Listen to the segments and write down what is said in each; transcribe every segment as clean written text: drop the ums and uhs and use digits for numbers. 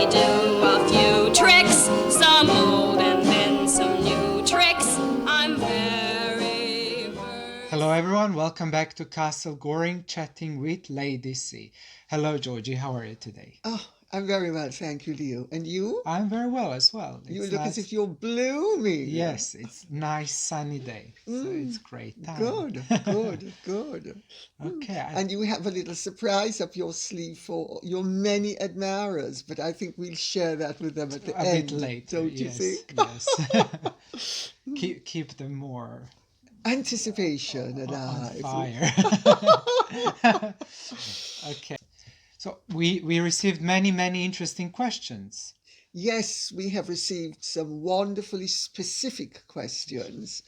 I do a few tricks, some old and then some new tricks. I'm very Hello everyone, welcome back to Castle Goring, chatting with Lady C. Hello Georgie, how are you today? Oh, I'm very well, thank you, Leo. And you? I'm very well as well. You look as if you're blooming. Yes, it's nice sunny day, so it's great time. Good, good, good. Okay. And you have a little surprise up your sleeve for your many admirers, but I think we'll share that with them at the A end. bit later, don't you yes, think? yes. keep them more Anticipation on alive. fire. Okay. So we received many interesting questions. Yes, we have received some wonderfully specific questions.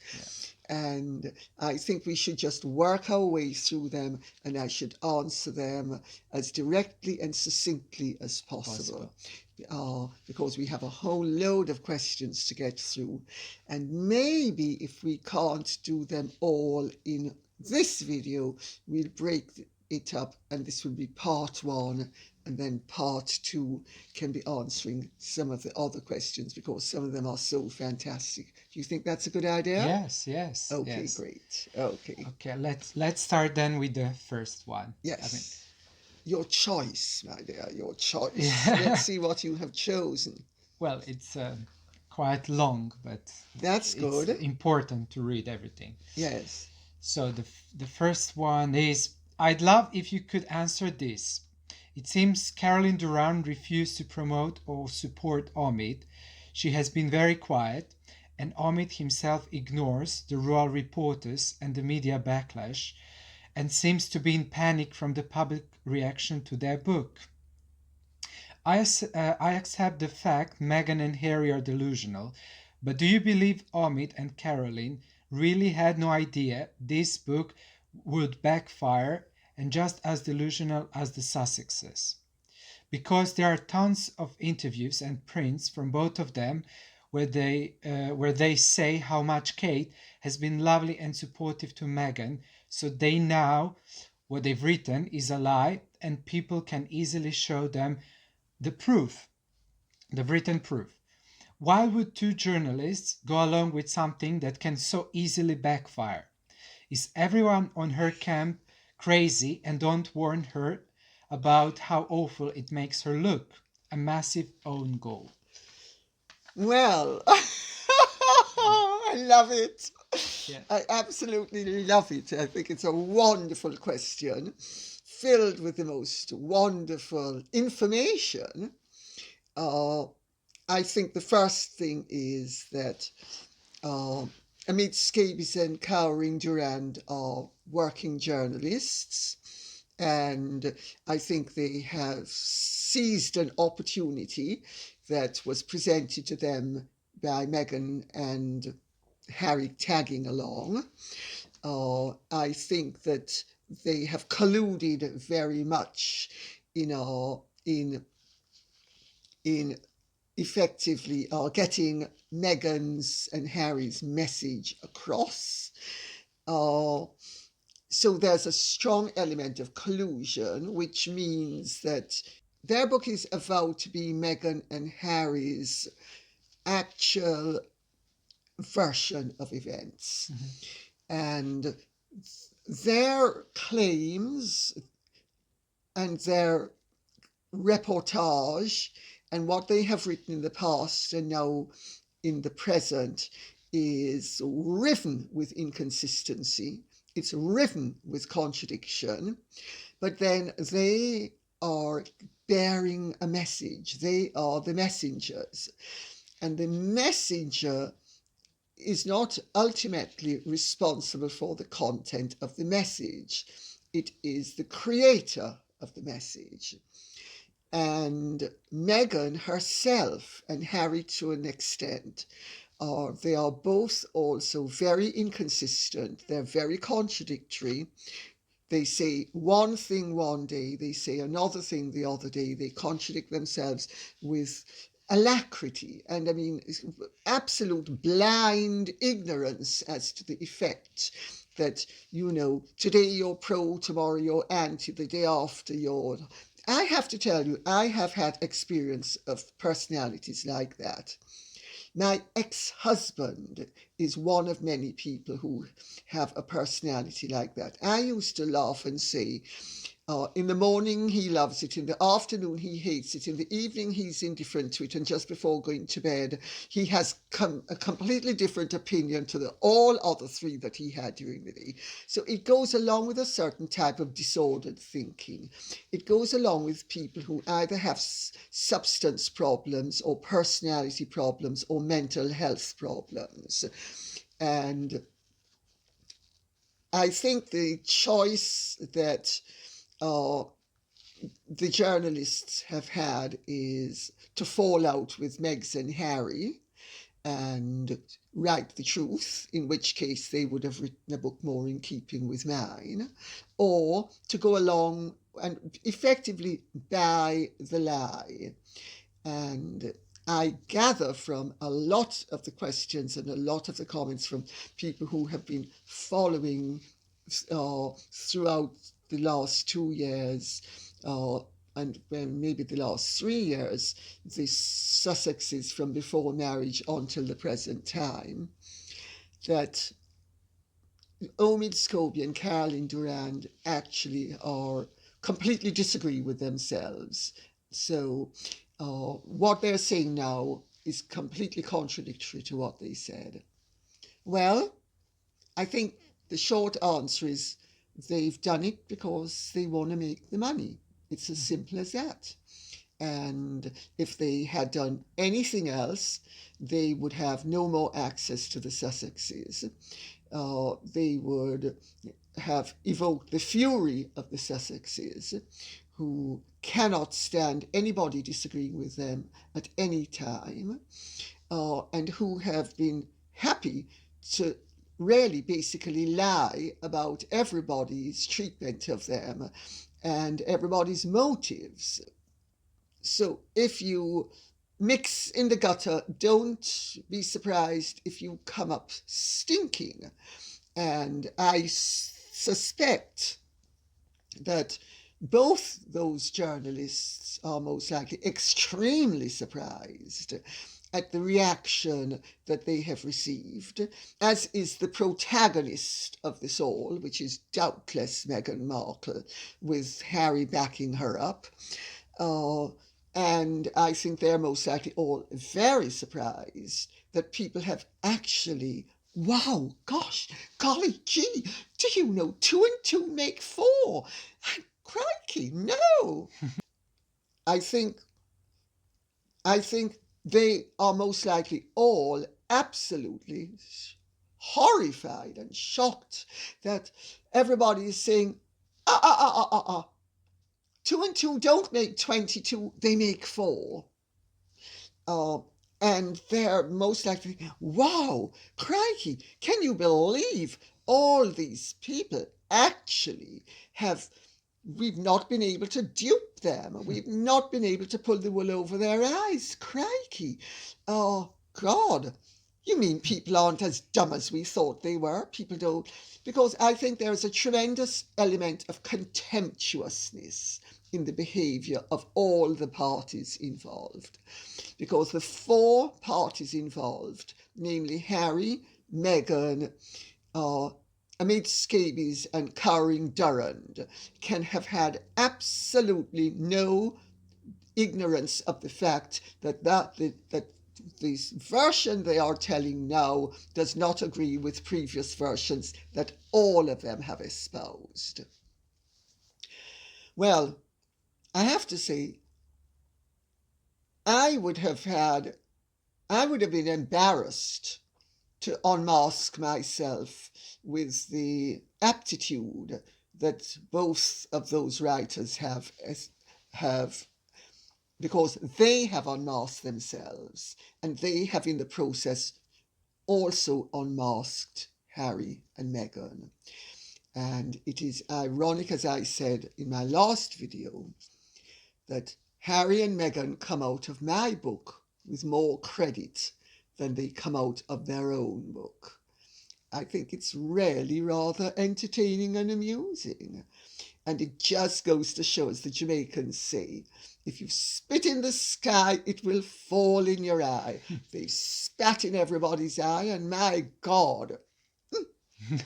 And I think we should just work our way through them, and I should answer them as directly and succinctly as possible. Because we have a whole load of questions to get through. And maybe if we can't do them all in this video, we'll break it up, and this will be part one, and then part two can be answering some of the other questions because some of them are so fantastic. Do you think that's a good idea? Yes. Okay, yes. great. Okay, let's start then with the first one. yes. Your choice, my dear, your choice. Yeah. Let's see what you have chosen. Well, it's quite long, but That's good. It's important to read everything. Yes. So the first one is, I'd love if you could answer this. It seems Caroline Durrant refused to promote or support Omid. She has been very quiet, and Omid himself ignores the royal reporters and the media backlash, and seems to be in panic from the public reaction to their book. I accept the fact Meghan and Harry are delusional, but do you believe Omid and Caroline really had no idea this book would backfire and just as delusional as the Sussexes? Because there are tons of interviews and prints from both of them where they say how much Kate has been lovely and supportive to Meghan, so they know what they've written is a lie, and people can easily show them the proof, the written proof. Why would two journalists go along with something that can so easily backfire? Is everyone on her camp crazy and don't warn her about how awful it makes her look? A massive own goal. Well, I love it. Yeah. I absolutely love it. I think it's a wonderful question, filled with the most wonderful information. I think the first thing is that amid Scabies and Cowering, Durrant are working journalists, and I think they have seized an opportunity that was presented to them by Meghan and Harry tagging along. I think that they have colluded very much in effectively getting Meghan's and Harry's message across. So there's a strong element of collusion, which means that their book is avowed to be Meghan and Harry's actual version of events. And their claims and their reportage and what they have written in the past and now in the present is riven with inconsistency. It's riven with contradiction, but then they are bearing a message. They are the messengers. And the messenger is not ultimately responsible for the content of the message. It is the creator of the message. And Meghan herself and Harry to an extent they are both also very inconsistent. They're very contradictory. They say one thing one day, they say another thing the other day. They contradict themselves with alacrity and absolute blind ignorance as to the effect that, today you're pro, tomorrow you're anti, the day after you're I have to tell you, I have had experience of personalities like that. My ex-husband is one of many people who have a personality like that. I used to laugh and say, in the morning he loves it, in the afternoon he hates it, in the evening he's indifferent to it, and just before going to bed he has a completely different opinion to the all other three that he had during the day. So it goes along with a certain type of disordered thinking. It goes along with people who either have substance problems or personality problems or mental health problems. And I think the choice that the journalists have had is to fall out with Meghan and Harry and write the truth, in which case they would have written a book more in keeping with mine, or to go along and effectively buy the lie. And I gather from a lot of the questions and a lot of the comments from people who have been following throughout the last 2 years, and maybe the last 3 years, the Sussexes from before marriage until the present time, that Omid Scobie and Caroline Durrant actually are completely disagree with themselves. So what they're saying now is completely contradictory to what they said. Well, I think the short answer is they've done it because they want to make the money. It's as simple as that. And if they had done anything else, they would have no more access to the Sussexes. They would have evoked the fury of the Sussexes, who cannot stand anybody disagreeing with them at any time, and who have been happy to really basically lie about everybody's treatment of them and everybody's motives. So if you mix in the gutter, don't be surprised if you come up stinking. And I suspect that both those journalists are most likely extremely surprised at the reaction that they have received, as is the protagonist of this all, which is doubtless Meghan Markle, with Harry backing her up. And I think they're most likely all very surprised that people have actually, wow, gosh, golly gee, do you know 2 and 2 make 4? Crikey, no. I think they are most likely all absolutely horrified and shocked that everybody is saying, 2 and 2 don't make 22, they make 4. And they're most likely, wow, crikey, can you believe all these people actually have, we've not been able to dupe them. We've not been able to pull the wool over their eyes. Crikey. Oh, God. You mean people aren't as dumb as we thought they were? People don't. Because I think there is a tremendous element of contemptuousness in the behaviour of all the parties involved. Because the 4 parties involved, namely Harry, Meghan, amid Scabies and Cowering Durrant, can have had absolutely no ignorance of the fact that this version they are telling now does not agree with previous versions that all of them have espoused. Well, I have to say, I would have been embarrassed to unmask myself with the aptitude that both of those writers have, because they have unmasked themselves and they have in the process also unmasked Harry and Meghan. And it is ironic, as I said in my last video, that Harry and Meghan come out of my book with more credit than they come out of their own book. I think it's really rather entertaining and amusing. And it just goes to show, as the Jamaicans say, if you spit in the sky, it will fall in your eye. They've spat in everybody's eye, and my God,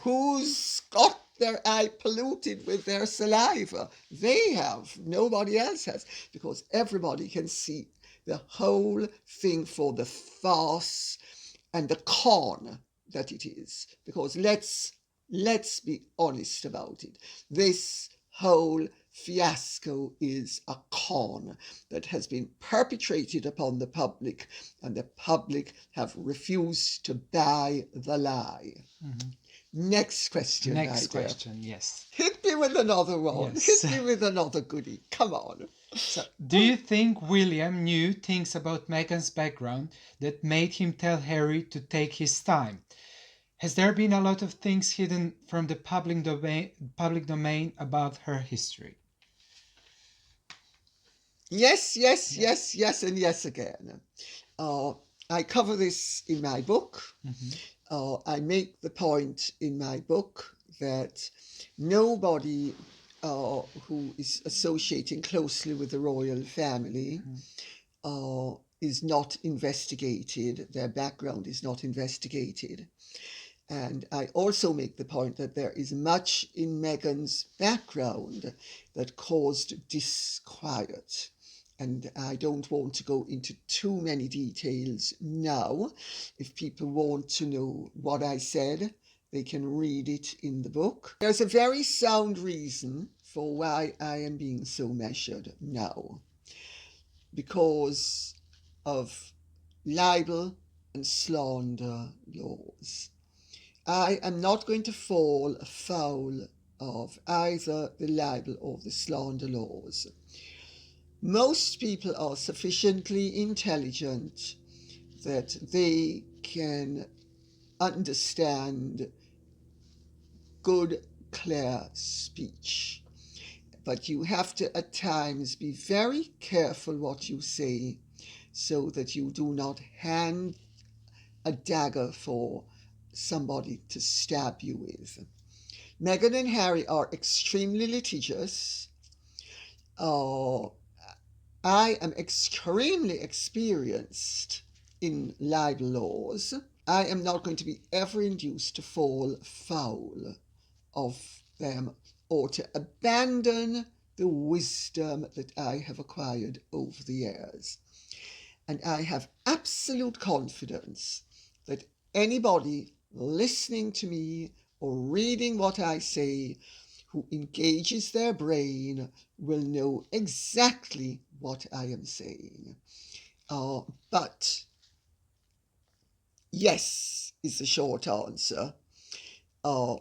who's got their eye polluted with their saliva? They have. Nobody else has, because everybody can see the whole thing for the farce and the con that it is. Because let's be honest about it. This whole fiasco is a con that has been perpetrated upon the public, and the public have refused to buy the lie. Mm-hmm. Next question. Next question, yes. Hit me with another one. Yes. Hit me with another goodie. Come on. So, do you think William knew things about Meghan's background that made him tell Harry to take his time? Has there been a lot of things hidden from the public domain about her history? Yes, and yes again. I cover this in my book. Mm-hmm. I make the point in my book that nobody who is associating closely with the royal family is not investigated. Their background is not investigated. And I also make the point that there is much in Meghan's background that caused disquiet. And I don't want to go into too many details now. If people want to know what I said, they can read it in the book. There's a very sound reason for why I am being so measured now. Because of libel and slander laws. I am not going to fall foul of either the libel or the slander laws. Most people are sufficiently intelligent that they can understand good, clear speech. But you have to at times be very careful what you say so that you do not hand a dagger for somebody to stab you with. Meghan and Harry are extremely litigious. I am extremely experienced in libel laws. I am not going to be ever induced to fall foul of them or to abandon the wisdom that I have acquired over the years. And I have absolute confidence that anybody listening to me or reading what I say who engages their brain will know exactly what I am saying. But yes is the short answer. The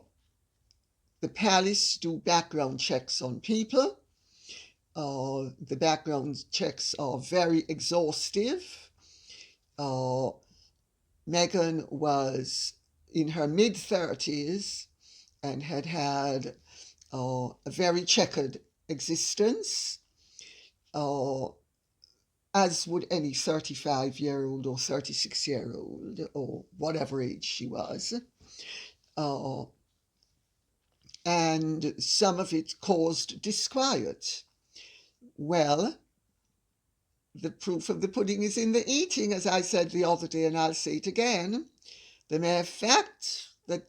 palace do background checks on people. The background checks are very exhaustive. Meghan was in her mid-30s and had a very checkered existence, as would any 35-year-old or 36-year-old or whatever age she was. And some of it caused disquiet. Well, the proof of the pudding is in the eating, as I said the other day, and I'll say it again. The mere fact that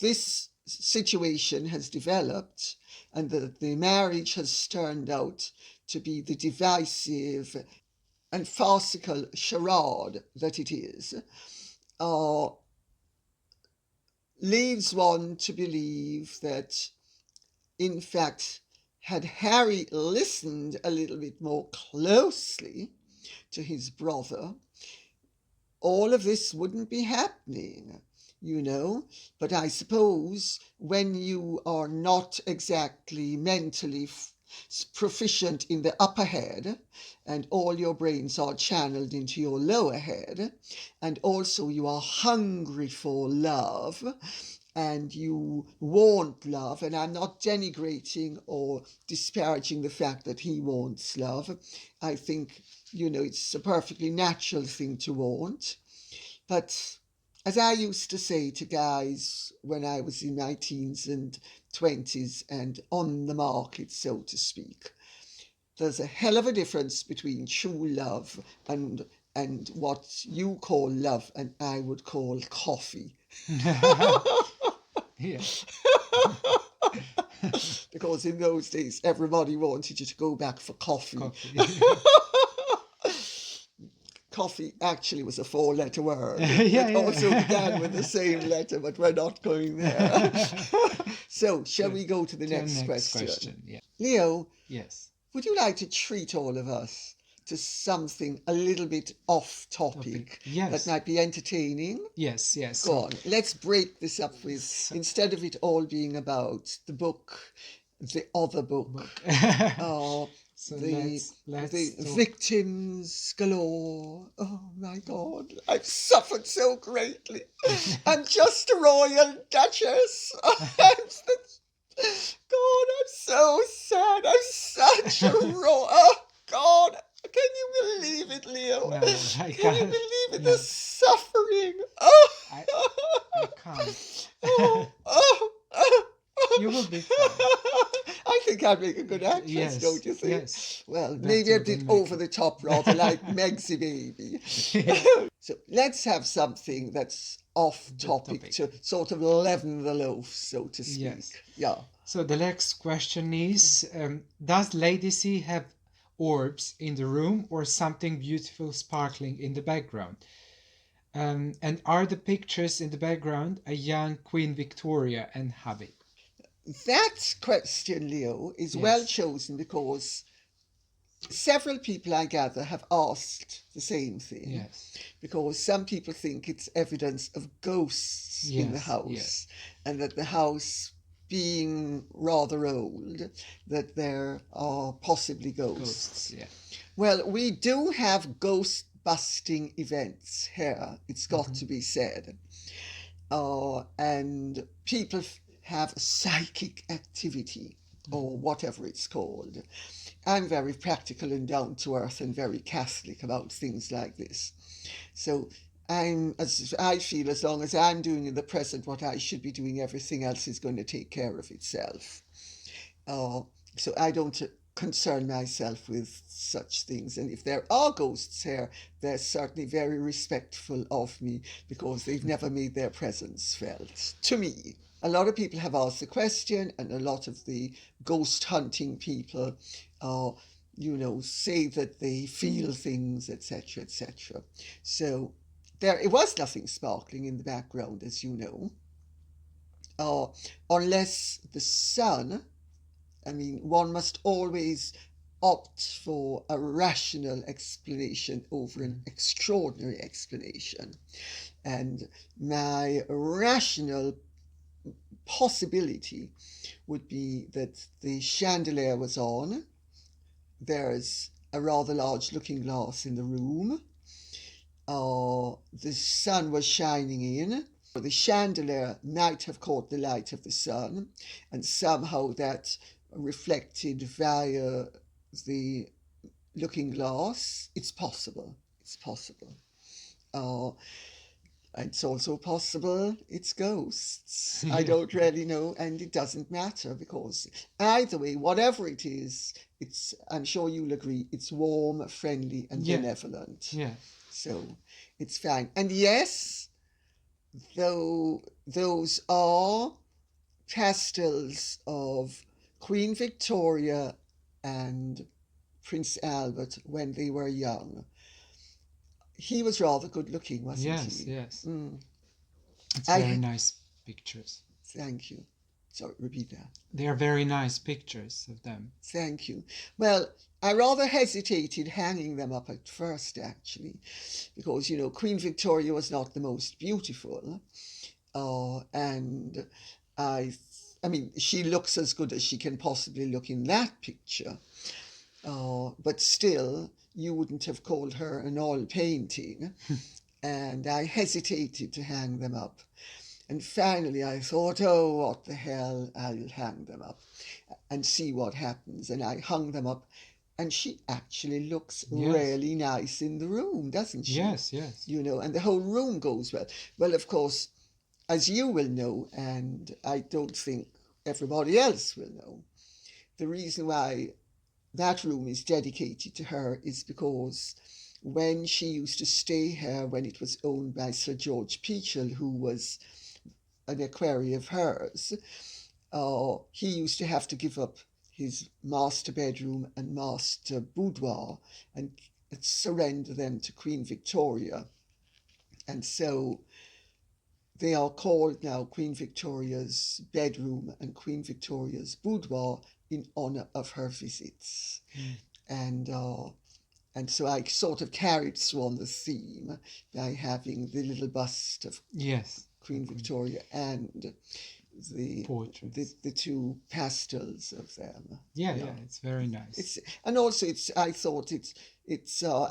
this situation has developed and that the marriage has turned out to be the divisive and farcical charade that it is, leads one to believe that, in fact, had Harry listened a little bit more closely to his brother, all of this wouldn't be happening, you know. But I suppose when you are not exactly mentally proficient in the upper head and all your brains are channeled into your lower head, and also you are hungry for love and you want love, and I'm not denigrating or disparaging the fact that he wants love. I think, you know, it's a perfectly natural thing to want. But as I used to say to guys when I was in my teens and 20s and on the market, so to speak. There's a hell of a difference between true love and what you call love and I would call coffee. Yeah. Because in those days, everybody wanted you to go back for coffee. Coffee actually was a 4-letter word. Yeah, It also began with the same letter, but we're not going there. So, shall we go to the next question? Yeah. Leo, Yes. would you like to treat all of us to something a little bit off topic Yes. that might be entertaining? Yes, yes. Go on, let's break this up with, instead of it all being about the book, the other book, so the let's victims galore. Oh my God, I've suffered so greatly. I'm just a royal duchess. God, I'm so sad. I'm such a oh God, can you believe it, Leo? No, I Can you can't. believe it? No. The suffering. Oh, I can't. oh. You will be fine. I think I'd make a good actress, Yes, don't you think? yes. Well, Better maybe a than bit Meghan. over the top, rather like Megsy Baby. So let's have something that's off topic to sort of leaven the loaf, so to speak. Yes. Yeah. So the next question is, does Lady C have orbs in the room or something beautiful sparkling in the background? And are the pictures in the background a young Queen Victoria and hubby? That question, Leo, is well chosen because several people, I gather, have asked the same thing. Yes. Because some people think it's evidence of ghosts in the house, and that the house being rather old, that there are possibly ghosts. Well, we do have ghost busting events here, it's got to be said. And people have psychic activity, or whatever it's called. I'm very practical and down to earth and very Catholic about things like this. So I feel as long as I'm doing in the present what I should be doing, everything else is going to take care of itself. So I don't concern myself with such things. And if there are ghosts here, they're certainly very respectful of me because they've never made their presence felt to me. A lot of people have asked the question, and a lot of the ghost hunting people, say that they feel things, etc., etc. So it was nothing sparkling in the background, as you know, unless the sun. I mean, one must always opt for a rational explanation over an extraordinary explanation. And my rational possibility would be that the chandelier was on. There's a rather large looking glass in the room. The sun was shining in. The chandelier might have caught the light of the sun, and somehow that reflected via the looking glass. It's possible. It's possible. It's also possible it's ghosts. I don't really know, and it doesn't matter because either way, whatever it is, I'm sure you'll agree, it's warm, friendly, and benevolent. Yeah. So it's fine. And yes, though those are pastels of Queen Victoria and Prince Albert when they were young. He was rather good looking, wasn't he? Yes. It's very nice pictures. Thank you. Sorry, repeat that. They are very nice pictures of them. Thank you. Well, I rather hesitated hanging them up at first, actually, because, Queen Victoria was not the most beautiful. And I mean, she looks as good as she can possibly look in that picture. But still, you wouldn't have called her an oil painting. And I hesitated to hang them up. And finally I thought, oh, what the hell, I'll hang them up and see what happens. And I hung them up, and she actually looks really nice in the room, doesn't she? Yes. And the whole room goes well. Well, of course, as you will know, and I don't think everybody else will know. The reason why that room is dedicated to her is because when she used to stay here, when it was owned by Sir George Peachell, who was an equerry of hers, he used to have to give up his master bedroom and master boudoir and surrender them to Queen Victoria. And so they are called now Queen Victoria's bedroom and Queen Victoria's boudoir in honour of her visits. And so I sort of carried through on the theme by having the little bust of Queen Victoria and the portraits, the two pastels of them. Yeah, it's very nice. I thought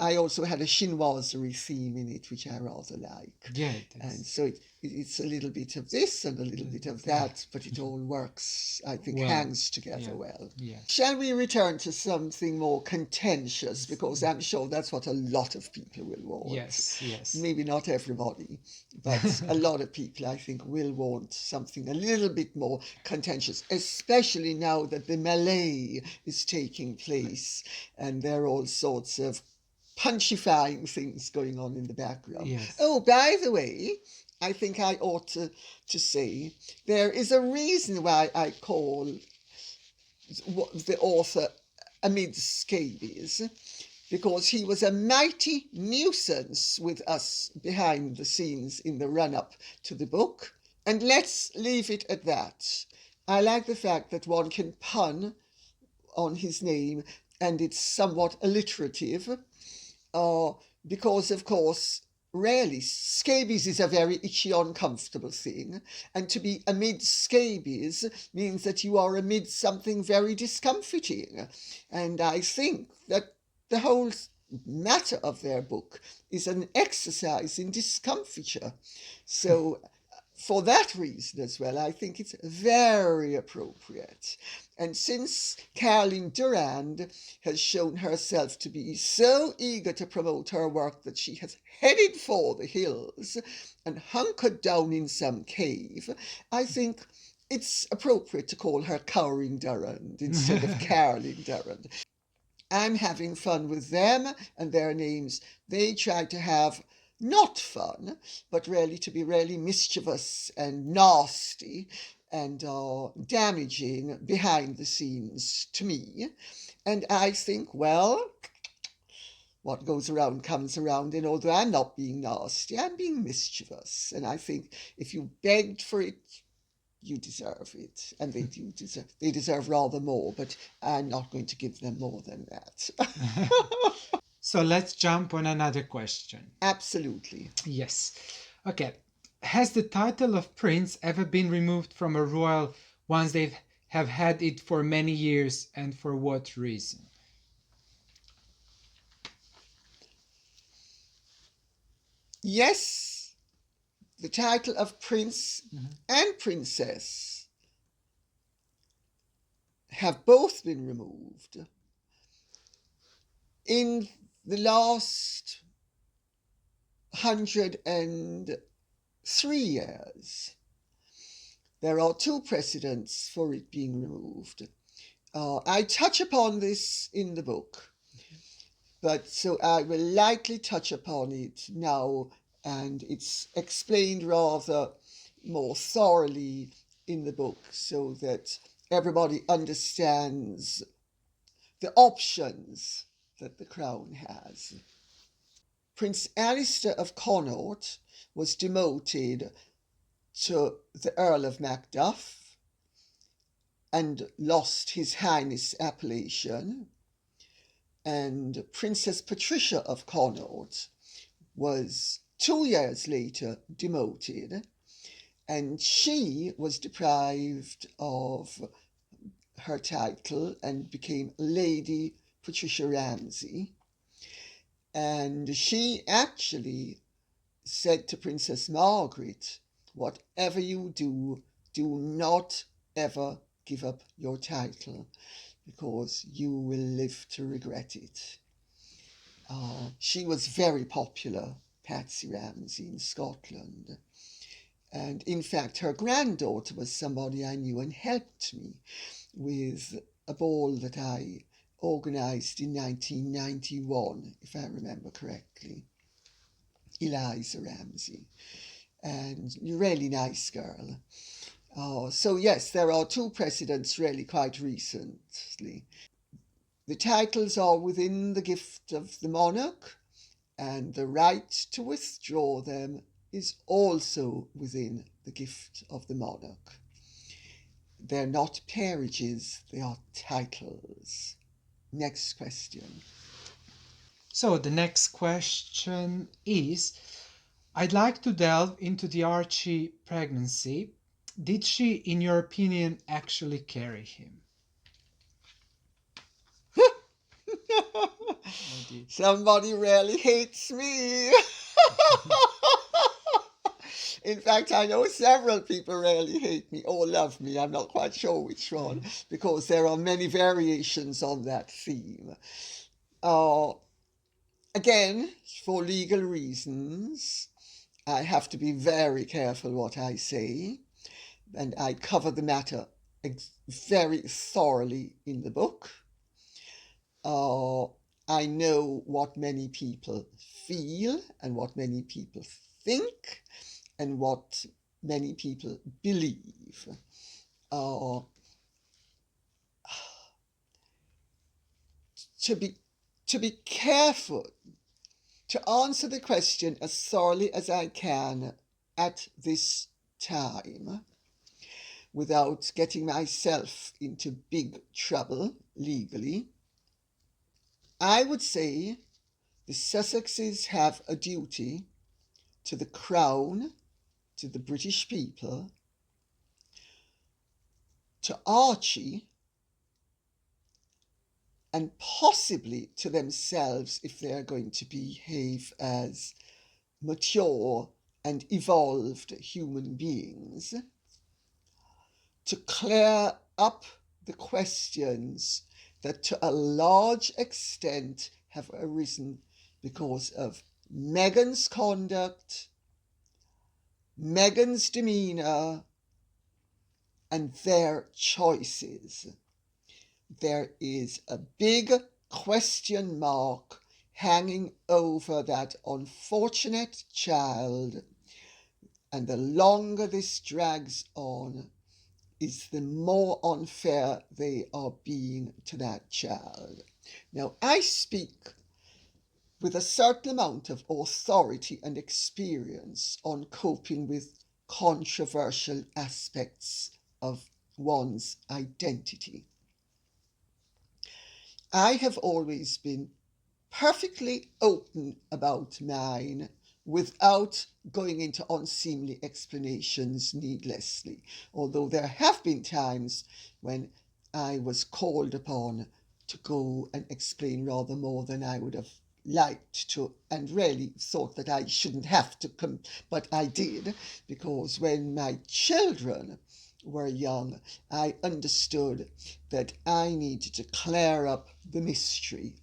I also had a chinoiserie theme in it, which I rather like. Yeah, it is. And so it's a little bit of this and a little bit of that, but it all works, I think, hangs together well. Yeah. Shall we return to something more contentious? Because I'm sure that's what a lot of people will want. Yes. Maybe not everybody, but a lot of people, I think, will want something a little bit more contentious, especially now that the melee is taking place and there are all sorts of punchifying things going on in the background. Yes. Oh, by the way, I think I ought to say there is a reason why I call the author amid scabies, because he was a mighty nuisance with us behind the scenes in the run-up to the book. And let's leave it at that. I like the fact that one can pun on his name and it's somewhat alliterative, because, of course, rarely, scabies is a very itchy, uncomfortable thing, and to be amid scabies means that you are amid something very discomfiting. And I think that the whole matter of their book is an exercise in discomfiture. So for that reason as well, I think it's very appropriate. And since Caroline Durrant has shown herself to be so eager to promote her work that she has headed for the hills and hunkered down in some cave, I think it's appropriate to call her Cowering Durrant instead of Caroline Durrant. I'm having fun with them and their names. They try to have not fun, but really to be really mischievous and nasty and damaging behind the scenes to me. And I think, well, what goes around comes around, and although I'm not being nasty, I'm being mischievous. And I think if you begged for it, you deserve it. And they deserve rather more, but I'm not going to give them more than that. So let's jump on another question. Absolutely. Yes. Okay. Has the title of prince ever been removed from a royal once they have had it for many years, and for what reason? Yes, the title of prince and princess have both been removed in the last 103 years. There are two precedents for it being removed. I touch upon this in the book, but so I will lightly touch upon it now, and it's explained rather more thoroughly in the book so that everybody understands the options that the crown has. Prince Alistair of Connaught was demoted to the Earl of Macduff and lost his Highness appellation. And Princess Patricia of Connaught was 2 years later demoted, and she was deprived of her title and became Lady Patricia Ramsay. And she actually said to Princess Margaret, whatever you do, do not ever give up your title, because you will live to regret it. She was very popular, Patsy Ramsay, in Scotland. And in fact, her granddaughter was somebody I knew and helped me with a ball that I organised in 1991, if I remember correctly. Eliza Ramsey. And really nice girl. So yes, there are two precedents really quite recently. The titles are within the gift of the monarch, and the right to withdraw them is also within the gift of the monarch. They're not peerages, they are titles. Next question. So the next question is, I'd like to delve into the Archie pregnancy. Did she, in your opinion, actually carry him? Somebody really hates me. In fact, I know several people really hate me or love me. I'm not quite sure which one, because there are many variations on that theme. Again, for legal reasons, I have to be very careful what I say, and I cover the matter very thoroughly in the book. I know what many people feel and what many people think and what many people believe. To be careful, to answer the question as thoroughly as I can at this time, without getting myself into big trouble legally, I would say the Sussexes have a duty to the Crown, to the British people, to Archie, and possibly to themselves if they are going to behave as mature and evolved human beings, to clear up the questions that to a large extent have arisen because of Meghan's conduct, Meghan's demeanour, and their choices. There is a big question mark hanging over that unfortunate child, and the longer this drags on, is the more unfair they are being to that child. Now, I speak with a certain amount of authority and experience on coping with controversial aspects of one's identity. I have always been perfectly open about mine without going into unseemly explanations needlessly, although there have been times when I was called upon to go and explain rather more than I would have liked to, and really thought that I shouldn't have to come, but I did, because when my children were young, I understood that I needed to clear up the mystery,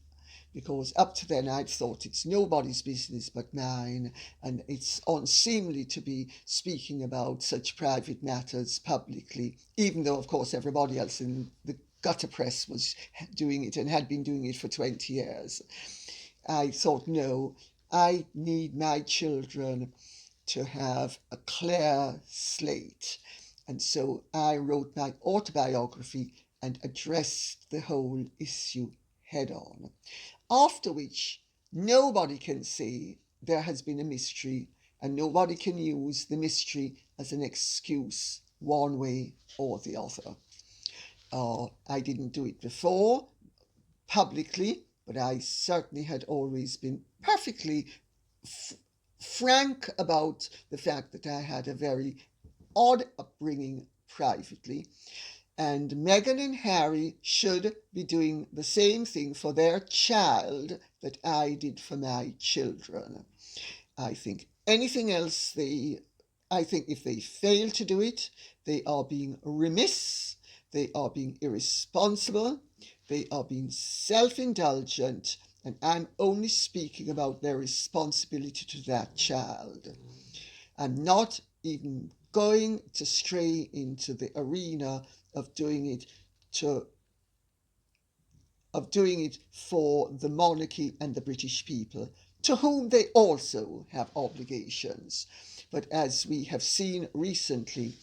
because up to then I'd thought it's nobody's business but mine, and it's unseemly to be speaking about such private matters publicly, even though, of course, everybody else in the gutter press was doing it and had been doing it for 20 years. I thought, no, I need my children to have a clear slate. And so I wrote my autobiography and addressed the whole issue head on. After which, nobody can say there has been a mystery, and nobody can use the mystery as an excuse one way or the other. I didn't do it before publicly, but I certainly had always been perfectly frank about the fact that I had a very odd upbringing privately, and Meghan and Harry should be doing the same thing for their child that I did for my children. I think anything else I think if they fail to do it, they are being remiss, they are being irresponsible, they are being self-indulgent, and I'm only speaking about their responsibility to that child. I'm not even going to stray into the arena of doing it for the monarchy and the British people, to whom they also have obligations. But as we have seen recently,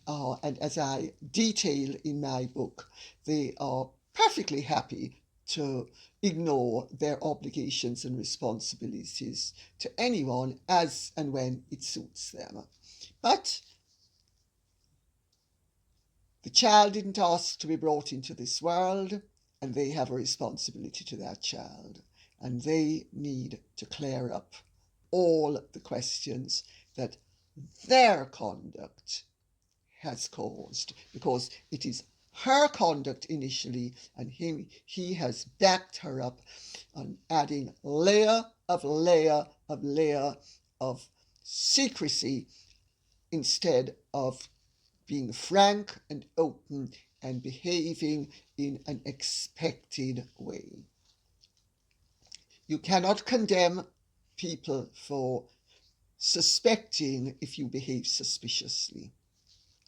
and as I detail in my book, they are perfectly happy to ignore their obligations and responsibilities to anyone as and when it suits them. But the child didn't ask to be brought into this world, and they have a responsibility to that child. And they need to clear up all the questions that their conduct has caused, because it is her conduct initially, and he has backed her up on adding layer of secrecy instead of being frank and open and behaving in an expected way. You cannot condemn people for suspecting if you behave suspiciously.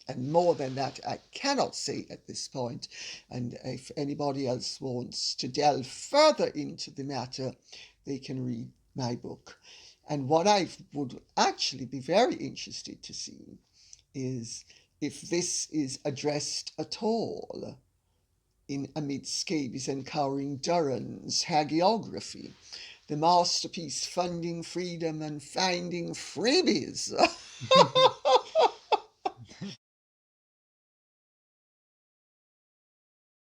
And more than that, I cannot say at this point. And if anybody else wants to delve further into the matter, they can read my book. And what I would actually be very interested to see is if this is addressed at all amid Scabies and Cowering Durrant's hagiography, the masterpiece Funding Freedom and Finding Freebies.